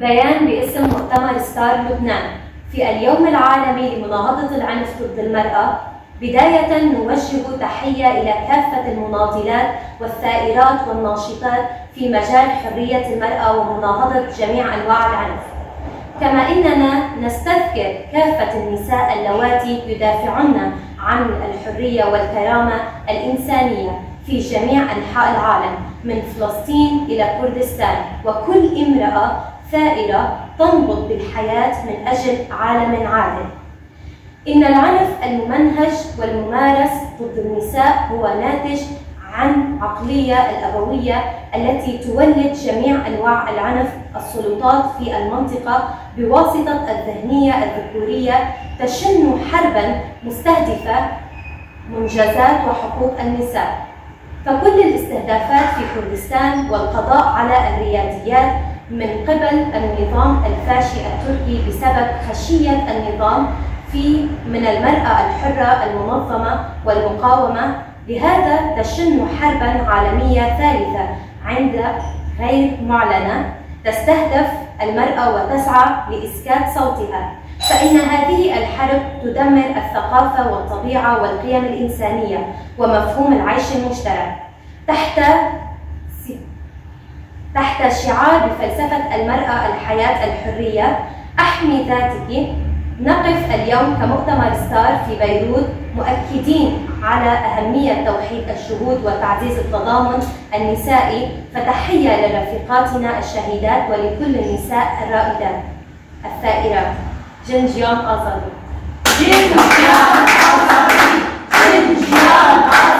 بيان باسم مؤتمر ستار لبنان في اليوم العالمي لمناهضة العنف ضد المرأة. بداية نوجه تحية إلى كافة المناضلات والثائرات والناشطات في مجال حرية المرأة ومناهضة جميع أنواع العنف، كما إننا نستذكر كافة النساء اللواتي يدافعن عن الحرية والكرامة الإنسانية في جميع أنحاء العالم من فلسطين إلى كردستان، وكل امرأة ثائرة تنبض بالحياة من أجل عالم عادل. إن العنف الممنهج والممارس ضد النساء هو ناتج عن عقلية الأبوية التي تولد جميع أنواع العنف. السلطات في المنطقة بواسطة الذهنية الذكورية تشن حرباً مستهدفة منجزات وحقوق النساء، فكل الاستهدافات في كردستان والقضاء على الرياديات من قبل النظام الفاشي التركي بسبب خشية النظام من المرأة الحرة المنظمة والمقاومة. لهذا تشن حرباً عالمية ثالثة عند غير معلنة تستهدف المرأة وتسعى لإسكات صوتها، فإن هذه الحرب تدمر الثقافة والطبيعة والقيم الإنسانية ومفهوم العيش المشترك. تحت شعار بفلسفة المرأة الحياة الحرية احمي ذاتك، نقف اليوم كمؤتمر ستار في بيروت مؤكدين على أهمية توحيد الشهود وتعزيز التضامن النسائي. فتحية لرفيقاتنا الشهيدات ولكل النساء الرائدات الثائرات. جنجيان آزادي. جنجيان آزادي. جنجيان آزادي.